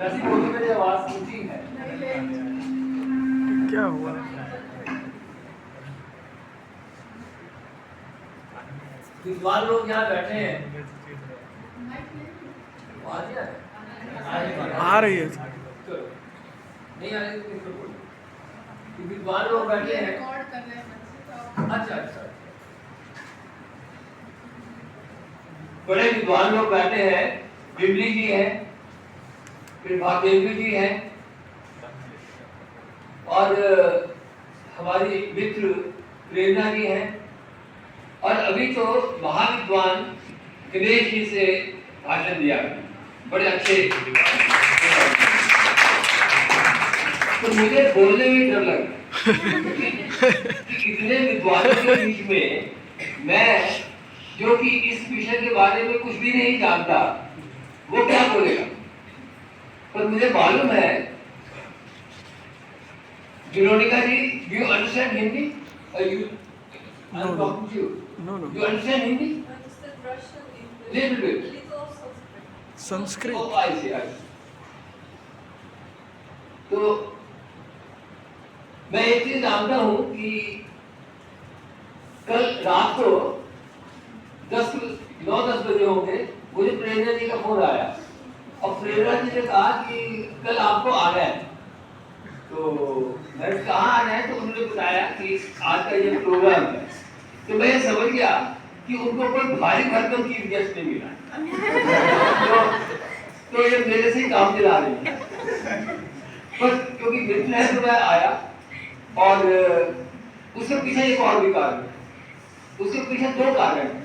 वैसे बोलो मेरी आवाज ऊंची है। क्या हुआ? विद्वान लोग यहाँ बैठे हैं। आवाज आ रही है। चलो, नहीं आ रही तो किसको बोलो? विद्वान लोग बैठे हैं। अच्छा अच्छा, बड़े विद्वान लोग बैठे हैं। बिमली जी हैं, फिर भाग्यदेवी जी हैं, और हमारी मित्र प्रेरणा जी हैं, और अभी तो महाविद्वान गणेश जी से भाषण दिया, बड़े अच्छे। तो मुझे बोलने में डर लगा कि इतने विद्वानों के बीच में मैं, जो कि इस विषय के बारे में कुछ भी नहीं जानता, वो क्या बोलेगा। पर मुझे मालूम है, Veronica ji, do you understand Hindi? I'm talking to you. No. You understand Hindi? I understand Russian, English, Little bit. little of Sanskrit. Sanskrit. Oh, I see. तो मैं एक चीज जानता हूँ कि कल रात को 9-10 बजे होंगे, मुझे प्रेरणा जी का फोन आया, और प्रेरणा जी ने कहा कि कल आपको आना है। तो मैंने कहा आना है, तो उन्होंने बताया कि आज का ये प्रोग्राम है। तो मैं समझ गया कि उनको कोई भारी भरकम चीफ गेस्ट नहीं मिला। तो ये मेरे से ही काम चला रही है। पर क्योंकि मित्र है तो मैं आया, और उसके पीछे एक और भी कारण है। उसके पीछे 2 कारण हैं।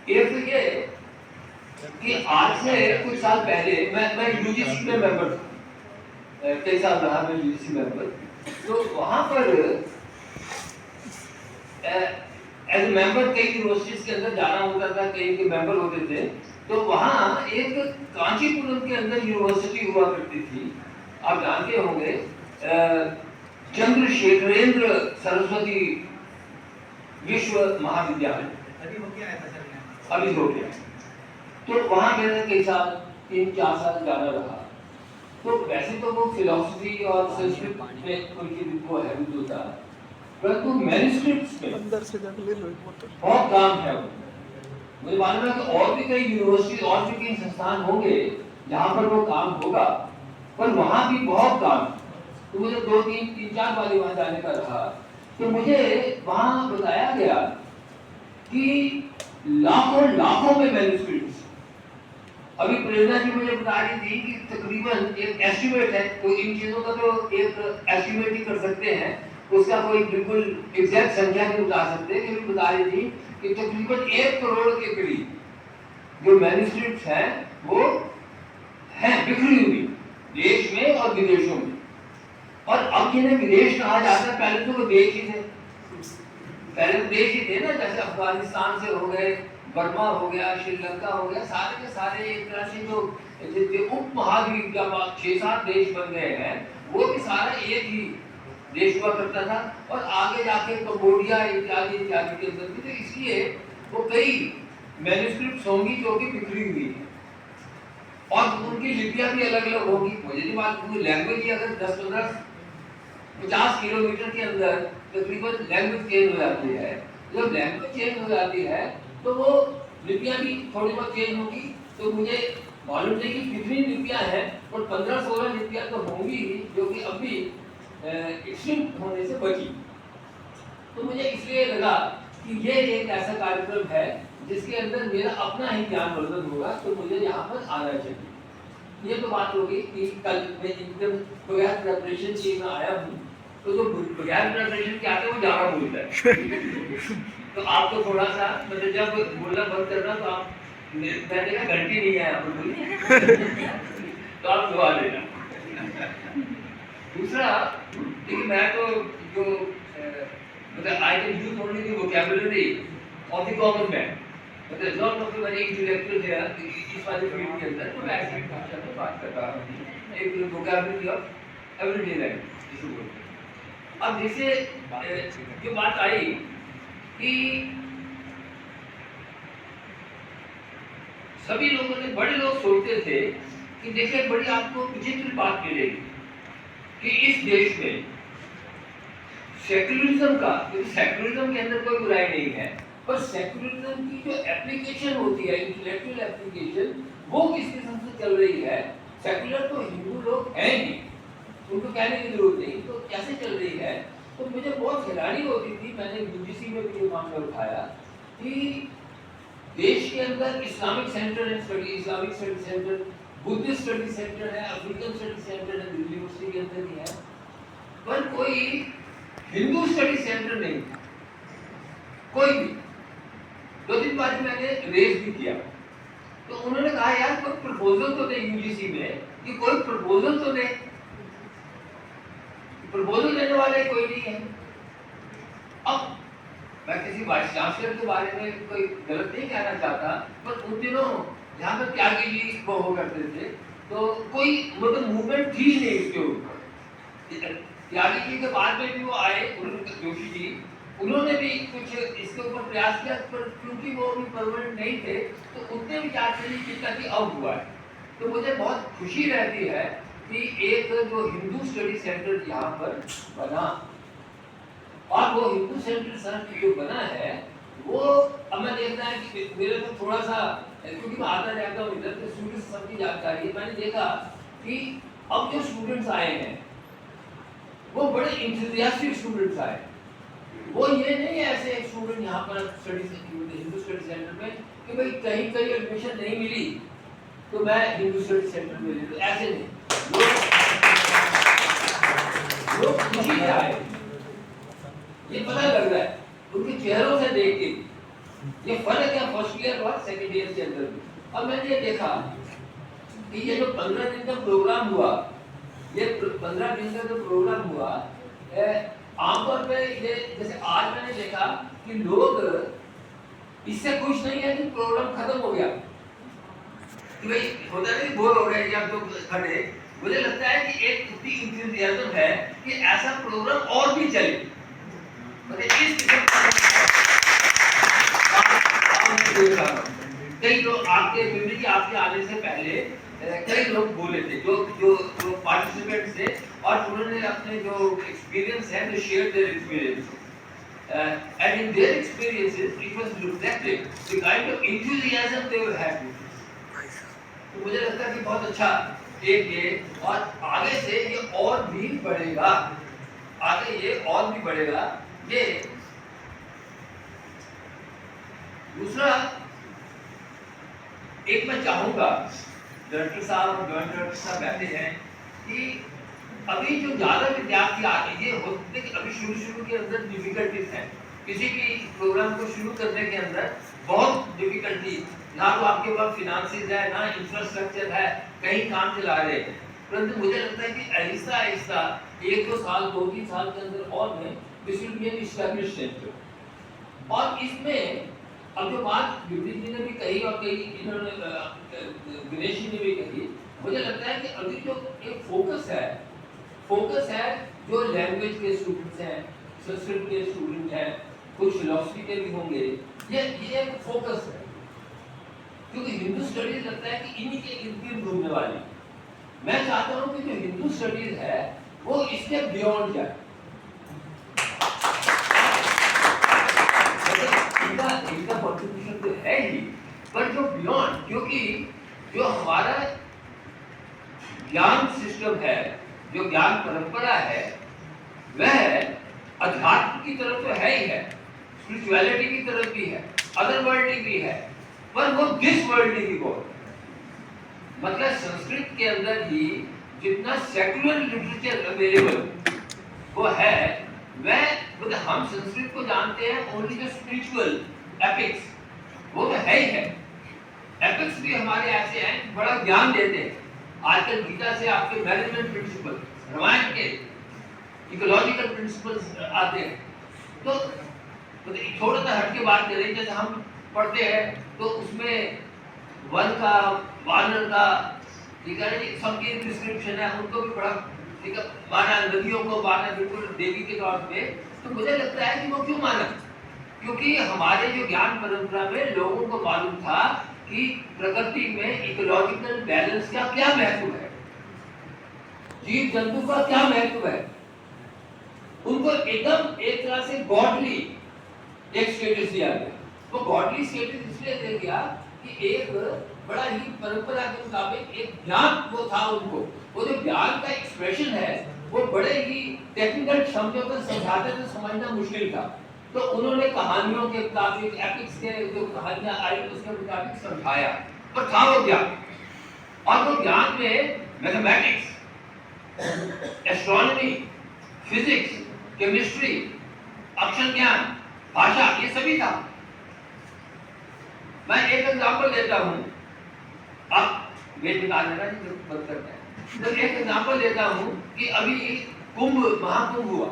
एक तो ये कि आज से कुछ साल पहले मैं यूजीसी में मेंबर था, कई साल रहा मैं यूजीसी मेंबर। तो वहां पर एज मेंबर कई यूनिवर्सिटीज के अंदर जाना होता था, कई के मेंबर होते थे। तो वहां एक कांचीपुरम के अंदर यूनिवर्सिटी हुआ करती थी, आप जानते होंगे, चंद्रशेखरेंद्र सरस्वती विश्व महाविद्यालय। अभी हो गया। तो वहां मैंने कई साल, 3-4 साल जाना रहा। तो वैसे तो वो फिलॉसफी और संस्कृत में उनकी वो है भी था, परंतु मैन्युस्क्रिप्ट्स में अंदर से जाकर ले लो एक बोतल। बहुत काम है। मुझे मालूम है कि और भी कई यूनिवर्सिटी और भी कई संस्थान होंगे जहाँ पर वो काम होगा, पर वहाँ भी बहुत काम। तो मुझे 2-3-4 बार वहाँ जाने का रहा। तो मुझे वहाँ बताया गया कि लाखों में मैन्युस्क्रिप्ट्स। अभी प्रेरणा जी मुझे बता रही थी कि तकरीबन एक एस्टिमेट है, तो इन चीजों का तो एक एस्टिमेट ही कर सकते हैं, उसका कोई बिल्कुल एग्जैक्ट संख्या नहीं बता सकते, लेकिन बता रही थी कि तकरीबन 1 करोड़ के करीब जो मैन्युस्क्रिप्ट्स हैं वो हैं बिखरी हुई देश में और विदेशों में। और अब जिन्हें विदेश कहा जाता है, पहले तो वो देश ही थे, पहले तो देश ही थे ना, जैसे अफगानिस्तान से हो गए, बर्मा हो गया, श्रीलंका हो गया, सारे के सारे एक तरह से जो उप महाद्वीप जब 6-7 देश बन गए हैं, वो भी सारा एक ही देश हुआ करता था। और आगे जाके कंबोडिया इत्यादि इत्यादि के अंदर भी, तो इसलिए वो कई मैन्युस्क्रिप्ट्स होंगी जो कि बिखरी हुई है, और उनकी लिपियां भी अलग अलग होगी। मुझे नहीं मालूम, लैंग्वेज ही अगर 10-15-50 किलोमीटर के अंदर तकरीबन लैंग्वेज चेंज हो जाती है। जब लैंग्वेज चेंज हो जाती है तो वो लिपियां भी थोड़ी बहुत चेंज होगी। तो मुझे मालूम नहीं कि कितनी लिपियां हैं, और 15-16 लिपियां तो होंगी जो कि अभी एक्सटिंक्ट होने से बची। तो मुझे इसलिए लगा कि ये एक ऐसा कार्यक्रम है जिसके अंदर मेरा अपना ही ज्ञानवर्धन होगा, तो मुझे यहाँ पर आना चाहिए। ये तो बात होगी कि कल मैं एकदम बगैर प्रिपरेशन के मैं आया हूँ, तो जो बगैर प्रिपरेशन के आते हैं वो ज़्यादा बोलता है। तो आपको थोड़ा सा मतलब जब बोलना बंद करना तो आप, मैंने कहा घंटी नहीं है यहाँ पर बोली, तो आप दुआ लेना। दूसरा, देखिए मैं तो जो मतलब I can use only the vocabulary of the common man, मतलब not of the very intellectual here इस वाले फील्ड के अंदर, तो मैं ऐसी भाषा में बात कर रहा हूँ, एक वोकैबुलरी ऑफ एवरीडे लाइफ जिसे बोलते हैं। अब जैसे जो बात आई कि सभी लोगों ने, बड़े लोग सोचते थे कि देखिए बड़ी आपको विचित्र बात मिलेगी कि इस देश में सेकुलरिज्म का, क्योंकि सेकुलरिज्म के अंदर कोई बुराई नहीं है, पर सेकुलरिज्म की जो एप्लीकेशन होती है, इंटेलेक्चुअल एप्लीकेशन, वो किस किस्म से चल रही है। सेकुलर तो हिंदू लोग हैं ही, उनको कहने की जरूरत नहीं, तो कैसे चल रही है। तो मुझे बहुत हैरानी होती थी, मैंने यूजीसी में भी ये मामला उठाया कि देश के अंदर इस्लामिक सेंटर है, study Islamic study centre, Buddhist study centre है, अफ्रीकन स्टडी सेंटर है, दिल्ली यूनिवर्सिटी के अंदर ही है, पर कोई हिंदू स्टडी सेंटर नहीं, कोई भी। 2-3 बार मैंने रेज भी किया, तो उन्होंने कहा यार कोई प्रपोजल तो दे यूजीसी में, कि कोई प्रपोजल तो दे। प्रपोजल देने वाले कोई नहीं है। अब मैं किसी वाइस चांसलर के बारे में कोई गलत नहीं कहना चाहता, पर उन दिनों जहाँ पर त्यागी जी वो हो करते थे, तो कोई मतलब मूवमेंट थी नहीं इसके ऊपर। त्यागी जी के बाद में भी वो आए, जोशी जी, उन्होंने भी कुछ इसके ऊपर प्रयास किया, पर क्योंकि वो भी परमानेंट नहीं थे, तो उतने विचार से नहीं किया कि अब हुआ है। तो मुझे बहुत खुशी रहती है कि एक जो हिंदू स्टडी सेंटर यहाँ पर बना, और वो हिंदू सेंटर सर जो बना है, वो अब मैं देखता है कि मेरे को थोड़ा सा, क्योंकि मैं आता जाता हूँ इधर, तो स्टूडेंट्स सबकी जानकारी है, मैंने देखा कि अब जो स्टूडेंट्स आए हैं वो बड़े इंथुसियास्टिक स्टूडेंट्स आए। वो ये नहीं है ऐसे एक स्टूडेंट यहाँ पर स्टडी हिंदू स्टडी सेंटर में कि भाई कहीं एडमिशन नहीं मिली तो मैं हिंदू स्टडी सेंटर में ले लूं, ऐसे नहीं। लोग खुशी से आए, ये पता लग रहा है उनके चेहरों से देख के। ये फर्क है फर्स्ट ईयर और सेकेंड ईयर के अंदर भी। अब मैंने ये देखा कि ये जो 15 दिन का प्रोग्राम हुआ, ये 15 दिन का जो प्रोग्राम हुआ, आमतौर पे ये जैसे आज मैंने देखा कि लोग इससे खुश नहीं है कि प्रोग्राम खत्म हो गया, कि भाई होता नहीं बोर हो गए या तो खड़े। मुझे लगता है कि एक इतनी इंथुसियाज्म है कि ऐसा प्रोग्राम और भी चले, मतलब इस कई लोग आपके बिल्ली जी आपके आने से पहले कई लोग बोले थे, जो जो जो पार्टिसिपेंट्स थे, और उन्होंने अपने जो एक्सपीरियंस है, जो share their experience, and in their experiences it was reflected the kind of enthusiasm they were having. तो मुझे लगता है कि बहुत अच्छा एक ये, और आगे से ये और भी बढ़ेगा, आगे ये और भी बढ़ेगा। ये दूसरा एक मैं चाहूंगा, डायरेक्टर साहब और जॉइंट डायरेक्टर साहब बैठे हैं, कि अभी जो ज्यादा विद्यार्थी आते, ये होते कि अभी शुरू के अंदर डिफिकल्टीज हैं, किसी भी प्रोग्राम को शुरू करने के अंदर बहुत डिफिकल्टी, ना तो आपके पास फिनांसेस है, ना इंफ्रास्ट्रक्चर है, कहीं काम चला रहे हैं। परंतु मुझे लगता है कि आहिस्ता आहिस्ता 1-2 साल 2-3 साल के अंदर और में this will be an established centre. और इसमें अब जो बात विपरीत जी ने भी कही और कई इन्होंने दिनेश जी ने भी कही, मुझे लगता है कि अभी जो एक फोकस है जो लैंग्वेज के स्टूडेंट्स हैं, संस्कृत के स्टूडेंट हैं, कुछ फिलॉसफी के भी होंगे, ये एक फोकस है, क्योंकि हिंदू स्टडीज लगता है कि इन्हीं के इर्द गिर्द घूमने वाली। मैं चाहता हूँ कि जो हिंदू स्टडीज है वो इसके बियॉन्ड जाए, इनका कंट्रीब्यूशन तो है ही, पर जो बियॉन्ड, क्योंकि जो हमारा ज्ञान सिस्टम है, जो ज्ञान परंपरा है, वह अध्यात्म की तरफ तो है ही है, स्पिरिचुअलिटी की तरफ भी है, अदर वर्ल्ड भी है, पर वो दिस वर्ल्ड की बहुत, मतलब संस्कृत के अंदर ही जितना सेकुलर लिटरेचर अवेलेबल वो है, वह मतलब हम संस्कृत को जानते हैं ओनली जो स्पिरिचुअल एपिक्स, वो तो है ही है। एपिक्स भी हमारे ऐसे हैं बड़ा ज्ञान देते हैं, आजकल गीता से आपके मैनेजमेंट प्रिंसिपल, रामायण के इकोलॉजिकल प्रिंसिपल्स आते हैं। तो मतलब थोड़ा सा हट के बात करें, जैसे हम पढ़ते हैं तो उसमें वन का, वानर का, ठीक है, सबकी डिस्क्रिप्शन है, उनको भी बड़ा ठीक है, माना नदियों को माना बिल्कुल देवी के तौर पे। तो मुझे लगता है कि वो क्यों माना, क्योंकि हमारे जो ज्ञान परंपरा में लोगों को मालूम था कि प्रकृति में इकोलॉजिकल बैलेंस का क्या महत्व है, जीव जंतु का क्या महत्व है। उनको एकदम एक तरह से गॉडली एक स्टेटस दिया गया। वो गॉडली स्टेटस इसलिए दे गया कि एक बड़ा ही परंपरा के मुताबिक एक ज्ञान वो था उनको, वो जो ज्ञान का एक्सप्रेशन है वो बड़े ही टेक्निकल शब्दों में समझाते थे, समझना मुश्किल था। तो उन्होंने कहानियों के मुताबिक, एपिक्स के जो कहानियां आई उसके मुताबिक समझाया, पर था वो ज्ञान। और वो ज्ञान में मैथमेटिक्स, एस्ट्रोनॉमी, फिजिक्स, केमिस्ट्री, अक्षर ज्ञान, भाषा, ये सभी था। मैं एक एग्जांपल देता हूँ, अब वेद निकाल लेना जो बंद करता है। तो एक एग्जांपल देता हूँ कि अभी कुंभ महाकुंभ हुआ,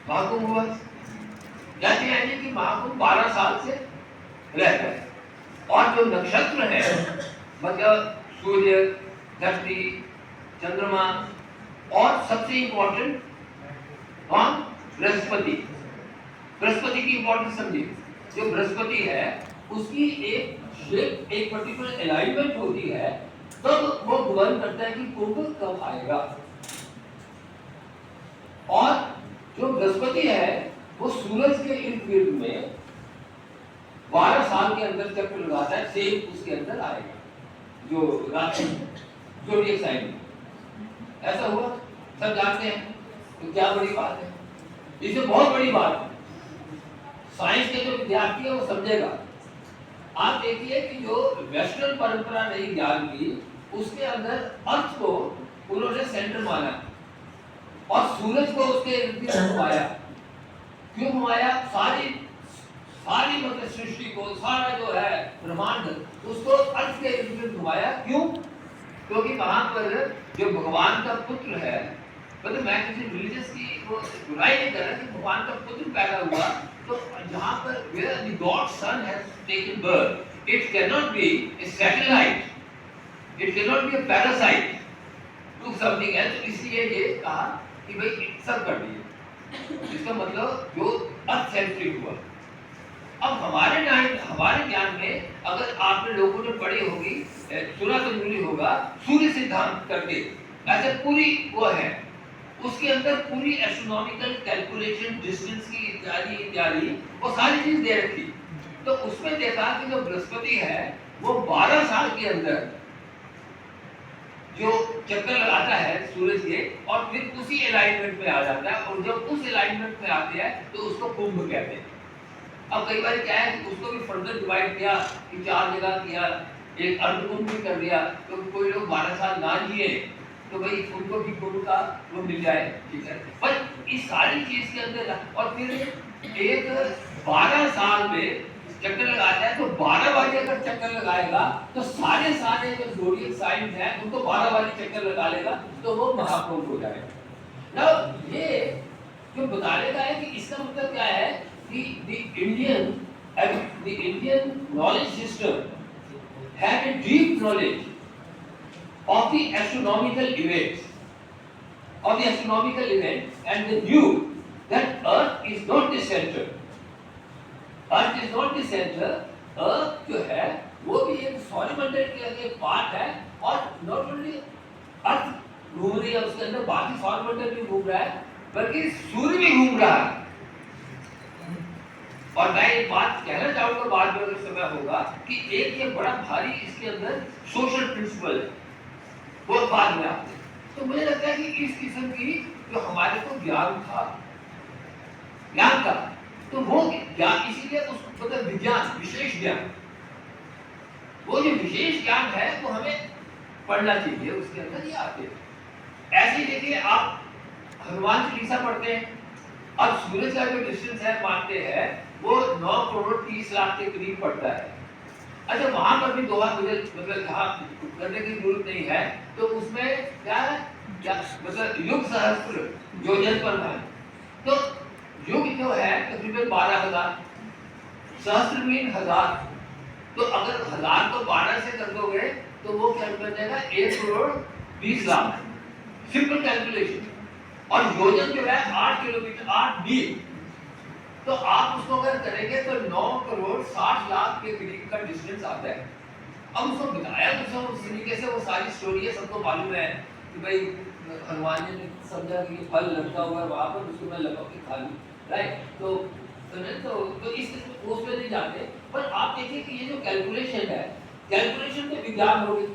महाकुंभ हुआ, कहते हैं कि महाकुंभ 12 साल से रहता है। और जो नक्षत्र है मतलब सूर्य, धरती, चंद्रमा और सबसे इंपॉर्टेंट कौन, बृहस्पति। बृहस्पति की इंपॉर्टेंस समझिए। जो बृहस्पति है उसकी एक शेप, एक पर्टिकुलर अलाइनमेंट होती है, तब वो गवर्न करता है कि कुंभ कब आएगा। और जो बृहस्पति है वो सूरज के इर्द गिर्द में 12 साल के अंदर चक्कर लगाता है, सेम उसके अंदर आएगा जो राशि ज़ोडिएक साइन में। ऐसा हुआ, सब जानते हैं। तो क्या बड़ी बात है, इससे बहुत बड़ी बात है। साइंस के जो विद्यार्थी है वो समझेगा। आप देखिए कि जो वेस्टर्न परंपरा रही ज्ञान की, उसके अंदर अर्थ को उन्होंने सेंटर माना और सूरज को उसके इर्द गिर्द घुमाया। क्यों घुमाया? सारी मतलब सृष्टि को, सारा जो है ब्रह्मांड, उसको अर्थ के इर्द गिर्द घुमाया। क्यों? क्योंकि वहां पर जो भगवान का पुत्र है, मतलब मैं किसी रिलीजियस की वो बुराई नहीं कर रहा कि भगवान का पुत्र पैदा हुआ, तो जहां पर where the God Son has taken birth, it cannot be a satellite, it cannot be a parasite to something else। इसलिए ये कहा कि भाई सब कर दिए। इसका मतलब जो अर्थ सेंट्रिक हुआ। अब हमारे ज्ञान में अगर आपने लोगों ने पढ़ी होगी, सुना तो जरूरी होगा, सूर्य सिद्धांत करके ऐसे पूरी वो है, उसके अंदर पूरी एस्ट्रोनॉमिकल कैलकुलेशन, डिस्टेंस की इत्यादि वो सारी चीज दे रखी। तो उसमें देखा कि जो बृहस्पति है वो 12 साल के अंदर जो चक्कर लगाता है सूरज के, और फिर उसी अलाइनमेंट में आ जाता है। और जब उस अलाइनमेंट में आते हैं तो उसको कुंभ कहते हैं। अब कई बार क्या है कि उसको भी फर्दर डिवाइड किया कि 4 जगह किया, एक अर्धकुंभ भी कर दिया। तो कोई लोग 12 साल ना जिए तो भाई उनको भी कुंभ का वो मिल जाए, ठीक है। पर इस सारी चीज के अंदर और फिर एक 12 साल में चक्कर लगाता है, तो 12 बारी अगर चक्कर लगाएगा तो सारे जो ज़ोडिएक साइन है उनको 12 बारी चक्कर लगा लेगा, तो वो महाकुंभ हो जाएगा। नाउ ये जो बताने का है कि इसका मतलब क्या है कि the Indian knowledge system had a deep knowledge of the astronomical events, and they knew that Earth is not the center. Earth is not the center. Earth जो है वो भी एक सौरमंडल के एक पार्ट है, और नॉट ओनली अर्थ घूम रही है उसके अंदर, बाकी सौरमंडल भी घूम रहा है, बल्कि सूर्य भी घूम रहा है। और मैं एक बात कहना चाहूंगा बाद में अगर समय होगा कि एक ये बड़ा भारी इसके अंदर सोशल प्रिंसिपल है, वो बाद में आते हैं। तो मुझे लगता है कि इस किस्म की जो हमारे को ज्ञान था, तो वो ज्ञान इसीलिए उसको मतलब विज्ञान, विशेष ज्ञान, वो जो विशेष ज्ञान है वो हमें पढ़ना चाहिए, उसके अंदर ये आते हैं। ऐसे ही देखिए आप हनुमान चालीसा पढ़ते हैं, अब सूरज का जो डिस्टेंस है मानते हैं वो 9 करोड़ 30 लाख के करीब पड़ता है। अच्छा वहां पर भी दोहा मुझे मतलब यहाँ करने की जरूरत नहीं है, तो उसमें क्या मतलब युग सहस्त्र योजन पर है। तो युग जो है तकरीबन 12,000, सहस्त्र मीन 1000, तो अगर 1000 को 12 से कर दोगे तो वो क्या बन जाएगा 1 करोड़ 20 लाख, सिंपल कैलकुलेशन। और योजन जो है 8 किलोमीटर, 8 मील, तो आप उसको अगर करेंगे तो 9 करोड़ 60 लाख के करीब का डिस्टेंस आता है। अब उसको बताया तो सब उस तरीके से, वो सारी स्टोरी है, सबको मालूम है कि भाई हनुमान जी ने समझा कि ये फल लटका हुआ है वहां पर, उसको मैं लगा के खा लूं, राइट। तो इस उसमें नहीं जाते, पर आप देखिए कि ये जो कैलकुलेशन है, कैलकुलेशन में विज्ञान हो गई,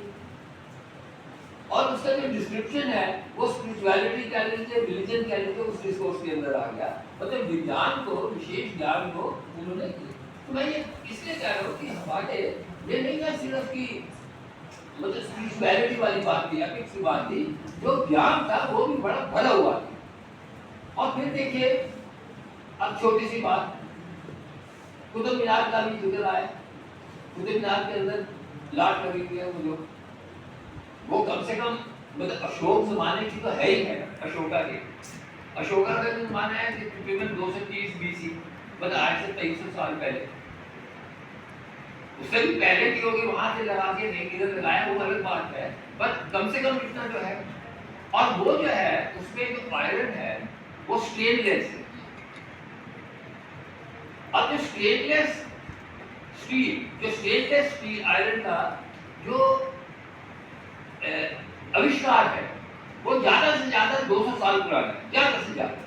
और उसका जो डिस्क्रिप्शन है वो स्पिरिचुअलिटी कह लीजिए, रिलीजन कह लीजिए, उस डिस्कोर्स के अंदर आ गया। मतलब विज्ञान को, विशेष ज्ञान को उन्होंने, तो मैं ये इसलिए कह रहा हूँ कि हमारे ये नहीं है सिर्फ कि मतलब स्पिरिचुअलिटी वाली बात थी, एपिक्स की बात थी, जो ज्ञान था वो भी बड़ा भरा हुआ था। और फिर देखिए, अब छोटी सी बात, कुतुब मीनार का भी जिक्र आया। कुतुब मीनार के अंदर लाट लगी हुई है, वो कम से कम मतलब अशोक जमाने की तो है ही है। अशोका का जो जमाना है कि तकरीबन 230 बीसी, मतलब आज से 2300 साल पहले, उससे भी पहले की होगी, वहां से लगा के नहीं इधर लगाया, वो अलग बात है, पर कम से कम इतना जो है। और वो जो है उसमें जो आयरन है वो स्टेनलेस है। अब जो स्टेनलेस स्टील आयरन का जो आविष्कार है वो ज्यादा से ज्यादा 200 साल पुराना है, ज्यादा से ज्यादा,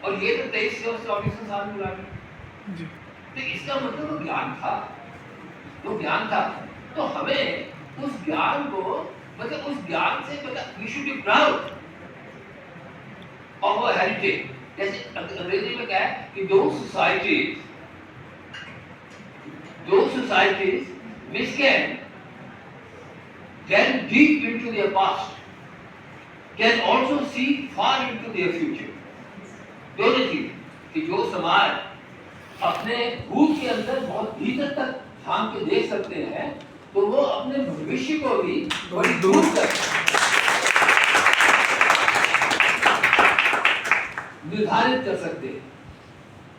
और ये तो 2300 साल पुराना। तो इसका मतलब वो ज्ञान था, तो हमें उस ज्ञान को, मतलब उस ज्ञान से, मतलब we should be proud of our heritage. जैसे अंग्रेजी में क्या है कि those societies which can delve deep into their past can also see far into their future। दोनों चीज, कि जो समाज अपने भूत के अंदर बहुत भीतर तक झांक के देख सकते हैं, तो वो अपने भविष्य को भी बड़ी दूर तक निर्धारित कर सकते हैं।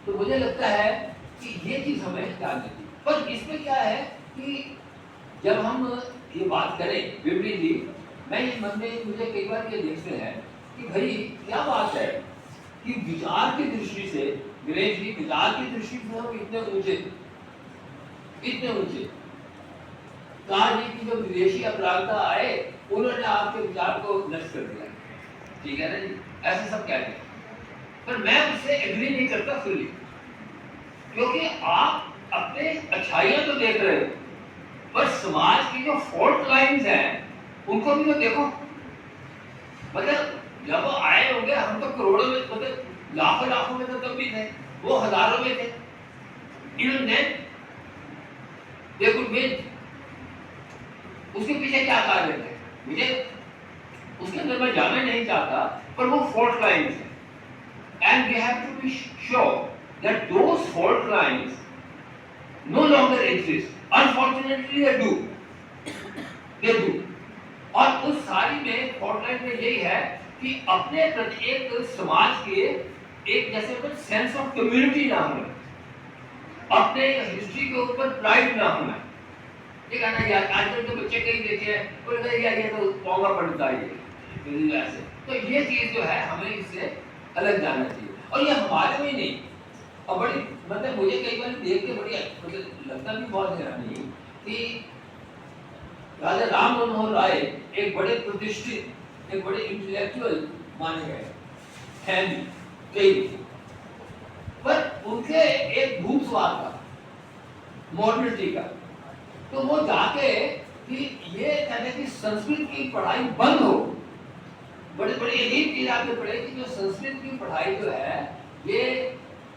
तो मुझे लगता है कि ये चीज हमें ध्यान देती है। पर इसमें क्या है कि जब हम ये बात करें विवरी जी, मैं ये मन में मुझे कई बार ये देखते हैं कि भाई क्या बात है कि विचार की दृष्टि से, गणेश जी, विचार की दृष्टि से हम इतने ऊंचे कार जी की जो विदेशी अपराधता आए, उन्होंने आपके विचार को नष्ट कर दिया, ठीक है ना जी, ऐसे सब कहते हैं। पर मैं उससे एग्री नहीं करता फुल्ली, क्योंकि आप अपने अच्छाइयां तो देख रहे हो, पर समाज की जो फॉल्ट लाइंस हैं उनको भी तो देखो। मतलब जब वो आए होंगे, हम तो करोड़ों में, मतलब लाखों में तो तब भी थे, वो हजारों में थे। इन्होंने देखो उसके पीछे क्या कार्य थे, मुझे उसके अंदर मैं जाना नहीं चाहता, पर वो फॉल्ट लाइंस है, and we have to be sure that those fault lines no longer exist, unfortunately they do। और उस सारी में फॉल्ट लाइन में यही है कि अपने प्रत्येक समाज के एक जैसे सेंस ऑफ कम्युनिटी ना होना, अपने हिस्ट्री के ऊपर प्राइड ना होना। ये कहना यार आजकल तो बच्चे कहीं देखे हैं, बोलते यार ये तो पौंगा पड़ता है ये ऐसे। तो ये चीज जो है हमें इससे अलग जाना चाहिए, और ये हमारे में नहीं। और बड़ी मतलब मुझे कई बार देख के बड़ी मतलब लगता भी बहुत हैरानी कि राजा राम मनोहर राय एक बड़े प्रतिष्ठित, एक बड़े इंटेलेक्चुअल माने गए हैं कई, पर उनके एक भूत स्वाद था मॉडर्निटी का। तो वो जाके कि ये कहते कि संस्कृत की पढ़ाई बंद हो, बड़े बड़े अजीब चीज आपने पढ़े कि जो संस्कृत की पढ़ाई जो है ये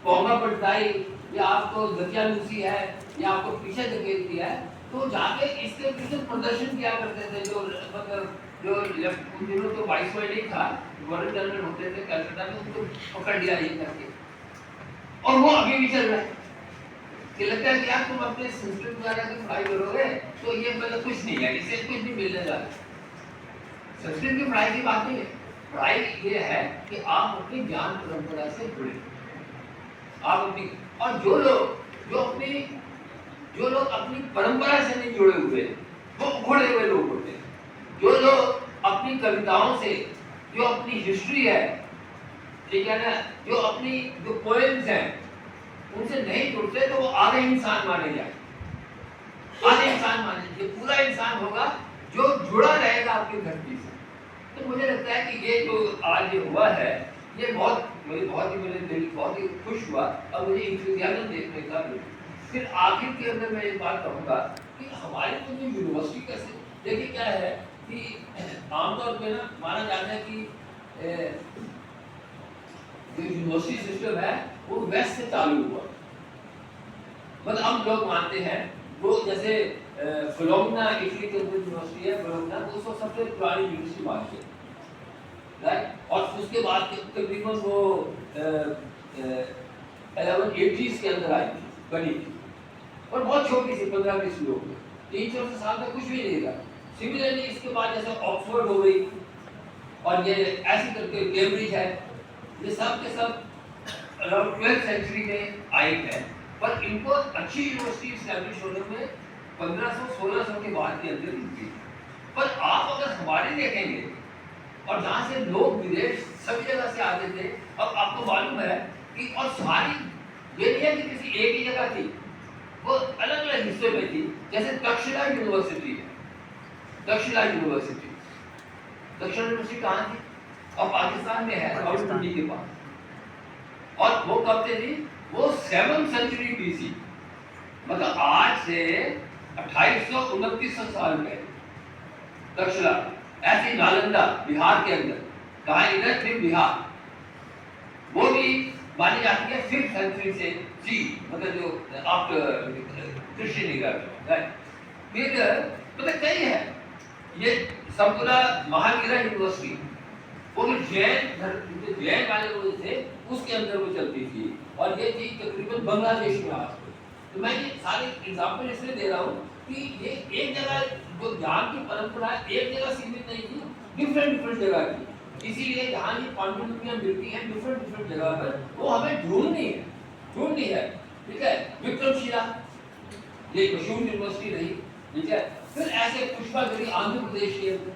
पौंगा पढ़ाई या आपको दकियानुसी है या आपको पीछे धकेलती है। तो जाके इसके पीछे प्रदर्शन किया करते थे जो मतलब जो उन दिनों तो वाइसरॉय नहीं था, गवर्नर जनरल होते थे कलकत्ता में, उनको पकड़ लिया ये करके, और वो अभी भी चल रहा है कि लगता है कि यार तुम अपने संस्कृत वगैरह की पढ़ाई करोगे तो ये मतलब कुछ नहीं है, इससे कुछ नहीं मिलने जा रहा। संस्कृत की पढ़ाई की बात नहीं है, पढ़ाई ये है कि आप अपनी ज्ञान परंपरा से जुड़े, आप अपनी, और जो लोग अपनी परंपरा से नहीं जुड़े हुए वो उखड़े हुए लोग होते हैं। जो लोग अपनी कविताओं से, जो अपनी हिस्ट्री है, ठीक है ना, जो अपनी जो पोएम्स हैं उनसे नहीं जुड़ते तो वो आधे इंसान माने जाए, आधे इंसान माने, ये पूरा इंसान होगा जो जुड़ा रहेगा आपकी धरती से। तो मुझे लगता है कि ये जो आज ये हुआ है, ये मुझे बहुत ही मेरे दिल बहुत ही खुश हुआ और मुझे इंतज़ाम देखने का मिला। फिर आखिर के अंदर मैं एक बात कहूँगा कि हमारे तो जो यूनिवर्सिटी का देखिए क्या है कि आमतौर पे ना माना जाता है कि जो यूनिवर्सिटी सिस्टम है वो वेस्ट से चालू हुआ, मतलब हम लोग मानते हैं वो जैसे फिलोमिना इटली के अंदर यूनिवर्सिटी है, फिलोमिना वो सबसे पुरानी यूनिवर्सिटी मानते हैं, राइट। और उसके बाद तकरीबन वो 1180s के अंदर आई थी, बनी थी और बहुत छोटी सी 15-20 लोग, 300 साल तक कुछ भी नहीं था। सिमिलरली इसके बाद जैसे ऑक्सफोर्ड हो गई और ये ऐसी करके कैम्ब्रिज है, ये सब के सब अराउंड 12th सेंचुरी में आई है, पर इनको अच्छी यूनिवर्सिटी एस्टैब्लिश होने में 1500-1600 के बाद के अंदर हुई। पर आप अगर हमारे देखेंगे और जहाँ से लोग विदेश सभी जगह से आते थे, अब आपको मालूम है कि और सारी ये नहीं है कि किसी एक ही जगह थी, वो अलग अलग हिस्से में थी। जैसे तक्षशिला यूनिवर्सिटी है, तक्षशिला यूनिवर्सिटी कहाँ थी? और पाकिस्तान में है, रावलपिंडी के पास। और वो कब से थी? वो 7th सेंचुरी बीसी, मतलब आज से 2829 साल पहले तक्षशिला। ऐसी नालंदा बिहार के अंदर, कहा इधर फिर बिहार, वो भी मानी जाती है 5th सेंचुरी से जी, मतलब जो आफ्टर क्रिश्चियन इरा। फिर मतलब कई है ये संपूर्ण महावीरा यूनिवर्सिटी, वो जो जैन वाले लोग थे उसके अंदर वो चलती थी, और ये थी तकरीबन बांग्लादेश में आज। तो मैं ये सारे एग्जाम्पल इसलिए दे रहा हूँ कि ये एक जगह जो ज्ञान की परंपरा एक जगह सीमित नहीं थी, डिफरेंट जगह की। इसीलिए जहाँ ये पांडुलिपियाँ मिलती हैं डिफरेंट जगह पर, वो हमें ढूंढनी है, ठीक है। विक्रमशिला ये मशहूर यूनिवर्सिटी रही, ठीक है। फिर ऐसे पुष्पागिरी आंध्र प्रदेश के अंदर,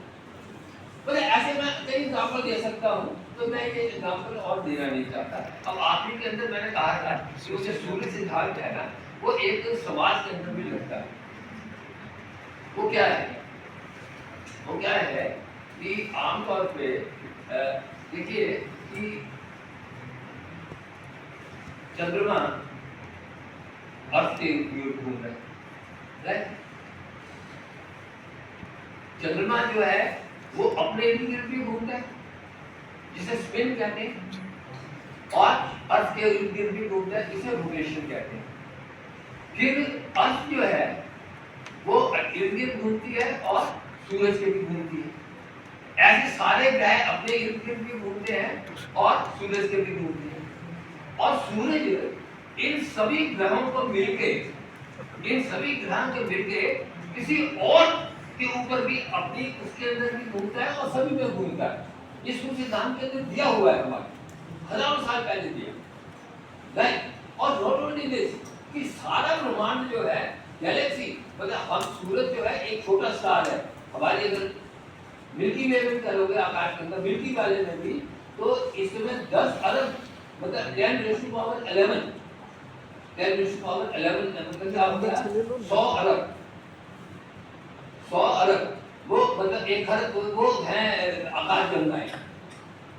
मतलब ऐसे मैं कई एग्जाम्पल दे सकता हूँ, तो मैं ये एग्जाम्पल और देना नहीं चाहता। अब आखिरी के अंदर मैंने कहा था कि उसे सूर्य सिद्धांत है ना, वो एक समाज के अंदर भी लगता है। वो क्या है कि आमतौर पे देखिए कि चंद्रमा अर्थ के घूम रहा है, राइट। चंद्रमा जो है वो अपने इर्द गिर्द भी घूमता है, जिसे स्पिन कहते हैं, और अर्थ के इर्द गिर्द भी घूमता है, जिसे रोटेशन कहते हैं। फिर अर्थ जो है वो इर्द गिर्द घूमती है और सूरज के भी घूमती है। ऐसे सारे ग्रह अपने इर्द गिर्द भी घूमते हैं और सूरज के भी घूमते हैं, और सूरज इन सभी ग्रहों को मिलके किसी और के ऊपर भी अपनी उसके अंदर भी घूमता है और सभी में घूमता है। ये सूर्य सिद्धांत के अंदर दिया हुआ है, हमारे हजारों साल पहले दिया, राइट। और नॉट ओनली दिस कि सारा ब्रह्मांड जो है गैलेक्सी, मतलब हम सूरज जो है एक छोटा स्टार है हमारे, अगर मिल्की वे में करोगे आकाश के अंदर मिल्की वाले में भी, तो इसमें 10 अरब मतलब 10⁻11 मतलब क्या होता है 100 अरब वो मतलब एक अरब वो है आकाश गंगाएं,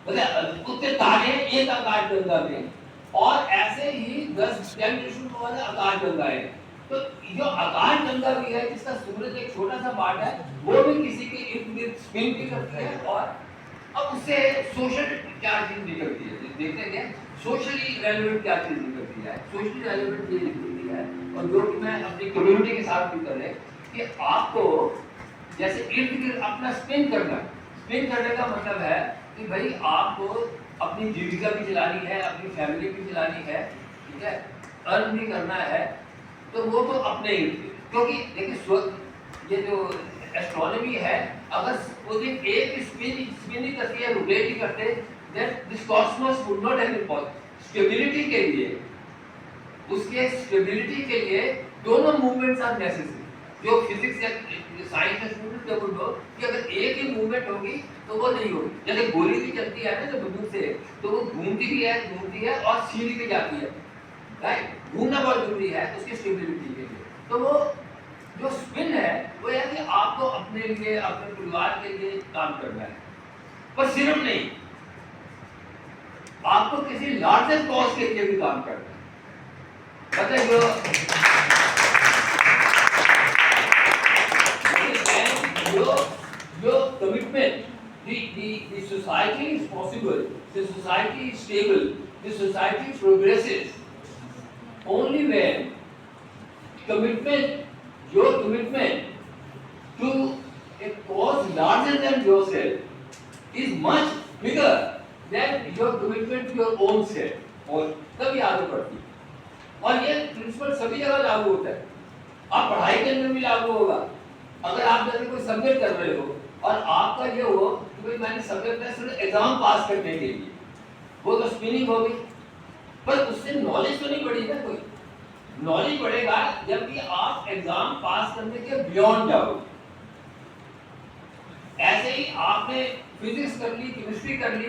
मतलब उतने तारे एक आकाश गंगा में, और ऐसे ही 10⁻10 आकाश गंगाएं। तो जो आकाश गंगा भी है जिसका सूरज एक छोटा सा पार्ट है, वो भी किसी के इर्द गिर्द स्पिन भी करती है। और अब उससे सोशल क्या चीज निकलती है, देखते हैं सोशली रेलेवेंट क्या चीज निकलती है। सोशली रेलेवेंट ये निकलती है, और जो कि मैं अपनी कम्युनिटी के साथ भी कर रहे कि आपको जैसे इर्द गिर्द अपना स्पिन करने का मतलब है कि भाई आपको अपनी जीविका भी चलानी है, अपनी फैमिली भी चलानी है, ठीक है, अर्न भी करना है, तो वो तो अपने ही, क्योंकि देखिए ये जो एस्ट्रोनॉमी है, अगर वो दिन एक स्पिन ही करती है, रोटेट ही करते, then this cosmos would not have been stability के लिए, उसके स्टेबिलिटी के लिए दोनों मूवमेंट्स आर नेसेसरी। जो फिजिक्स या साइंस में स्टूडेंट जब बोलो कि अगर एक ही मूवमेंट होगी तो वो नहीं होगी। जैसे गोली भी चलती है ना, जब बंदूक से, तो वो घूमती है और सीधी पे जाती है, राइट, घूमना बहुत जरूरी है उसकी स्टेबिलिटी के लिए। तो वो जो स्पिन है वो है कि आपको अपने लिए अपने परिवार के लिए काम करना है, पर सिर्फ नहीं, आपको किसी लार्जेस्ट कॉज के लिए भी काम करना है। मतलब your commitment, the society is possible, the society is stable, the society progresses only when your commitment to a cause larger than yourself is much bigger than your commitment to your own self, और तभी आगे बढ़ती है। और ये principal सभी जगह लागू होता है, आप पढ़ाई के अंदर भी लागू होगा। अगर आप जैसे कोई सब्जेक्ट कर रहे हो और आपका ये हो कि भाई मैंने सब्जेक्ट में सिर्फ एग्जाम पास करने के लिए, वो तो स्पिनिंग हो गई, पर उससे नॉलेज तो नहीं बढ़ी ना। कोई नॉलेज बढ़ेगा जब भी आप एग्जाम पास करने के बियॉन्ड जाओगे। ऐसे ही आपने फिजिक्स कर ली, केमिस्ट्री कर ली,